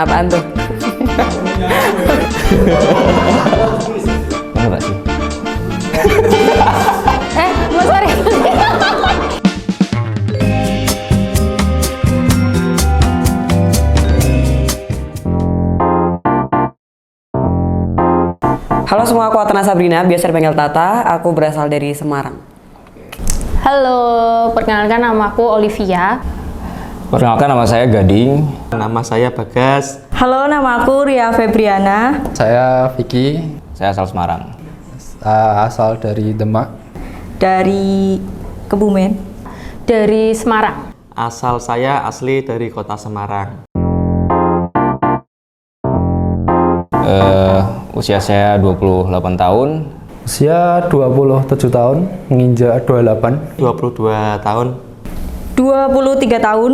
Apaan tuh? Enggak sih. Mas sorry. Halo semua, aku Atana Sabrina, biasa dipanggil Tata. Aku berasal dari Semarang. Halo, perkenalkan nama aku Olivia. Perkenalkan, nama saya Gading. Nama saya Bagas. Halo, nama aku Ria Febriana. Saya Vicky, Saya asal Semarang. asal dari Demak. Dari Kebumen. Dari Semarang. Asal saya asli dari kota Semarang. Usia saya 28 tahun. Usia 27 tahun, menginjak 28. 22 tahun. 23 tahun.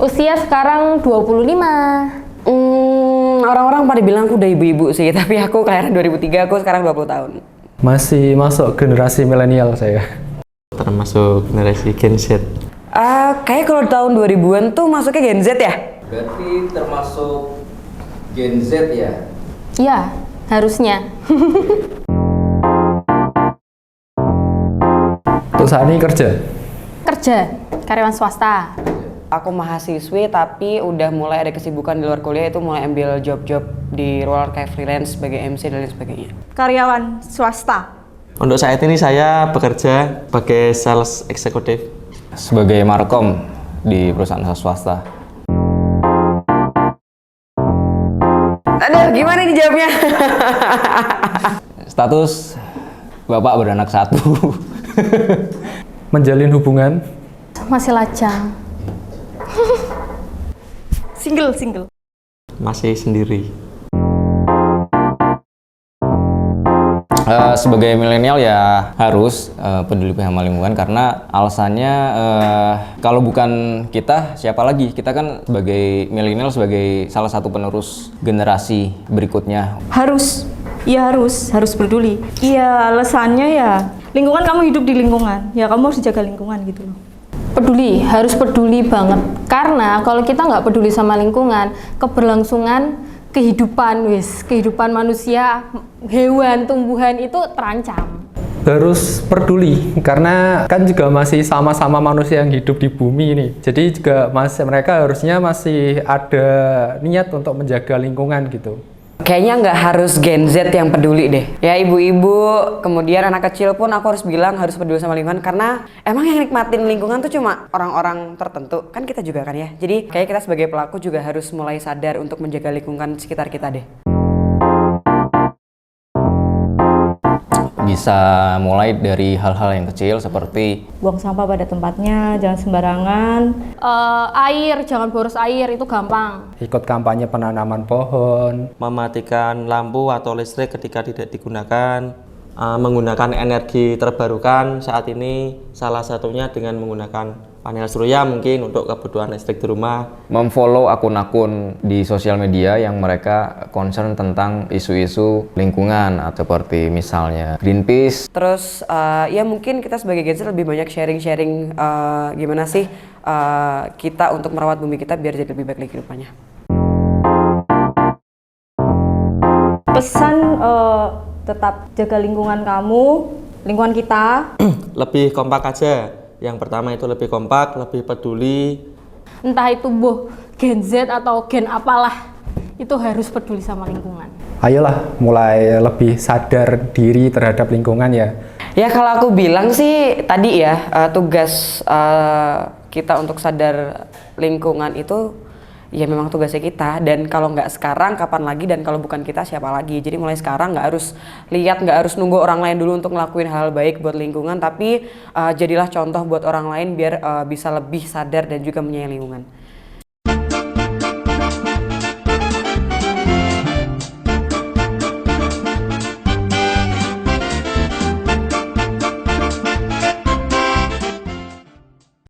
Usia sekarang 25. Orang-orang pada bilang aku udah ibu-ibu sih, tapi aku kelahiran 2003, aku sekarang 20 tahun. Masih masuk generasi milenial saya. Termasuk generasi Gen Z. Kayak kalau tahun 2000-an tuh masuknya Gen Z ya? Berarti termasuk Gen Z ya? Ya, harusnya. Untuk saat ini kerja. Kerja, karyawan swasta. Aku mahasiswi tapi udah mulai ada kesibukan di luar kuliah, itu mulai ambil job-job di luar kayak freelance sebagai MC dan lain sebagainya. Karyawan swasta. Untuk saat ini saya bekerja sebagai sales eksekutif. Sebagai markom di perusahaan swasta. Aduh, gimana nih jawabnya? Status bapak beranak satu. Menjalin hubungan. Masih lajang. Single. Masih sendiri. Sebagai milenial ya harus peduli sama lingkungan, karena alasannya kalau bukan kita siapa lagi? Kita kan sebagai milenial, sebagai salah satu penerus generasi berikutnya. Harus peduli. Iya, alasannya ya lingkungan, kamu hidup di lingkungan. Ya kamu harus jaga lingkungan gitu loh. Peduli, harus peduli banget. Karena kalau kita nggak peduli sama lingkungan, keberlangsungan kehidupan manusia, hewan, tumbuhan itu terancam. Harus peduli, karena kan juga masih sama-sama manusia yang hidup di bumi ini. Jadi juga mereka harusnya masih ada niat untuk menjaga lingkungan gitu. Kayaknya nggak harus Gen Z yang peduli deh. Ya ibu-ibu, kemudian anak kecil pun aku harus bilang harus peduli sama lingkungan, karena emang yang nikmatin lingkungan tuh cuma orang-orang tertentu. Kan kita juga kan ya. Jadi kayak kita sebagai pelaku juga harus mulai sadar untuk menjaga lingkungan sekitar kita deh. Bisa mulai dari hal-hal yang kecil seperti Buang sampah pada tempatnya, jangan sembarangan. Air, jangan boros air, itu gampang. Ikut kampanye penanaman pohon. Mematikan lampu atau listrik ketika tidak digunakan. Menggunakan energi terbarukan saat ini, salah satunya dengan menggunakan panel surya mungkin untuk kebutuhan listrik di rumah. memfollow akun-akun di sosial media yang mereka concern tentang isu-isu lingkungan, atau seperti misalnya Greenpeace. Terus ya mungkin kita sebagai Gen Z lebih banyak sharing-sharing gimana sih kita untuk merawat bumi kita biar jadi lebih baik lagi ke depannya. Pesan tetap jaga lingkungan kamu, lingkungan kita. Lebih kompak aja. Yang pertama itu lebih kompak, lebih peduli. Entah itu Gen Z atau gen apalah, itu harus peduli sama lingkungan. Ayolah mulai lebih sadar diri terhadap lingkungan ya. Ya kalau aku bilang sih tadi ya tugas kita untuk sadar lingkungan itu ya memang tugasnya kita, dan kalau nggak sekarang kapan lagi, dan kalau bukan kita siapa lagi. Jadi mulai sekarang nggak harus nunggu orang lain dulu untuk ngelakuin hal baik buat lingkungan, tapi jadilah contoh buat orang lain biar bisa lebih sadar dan juga menyayangi lingkungan.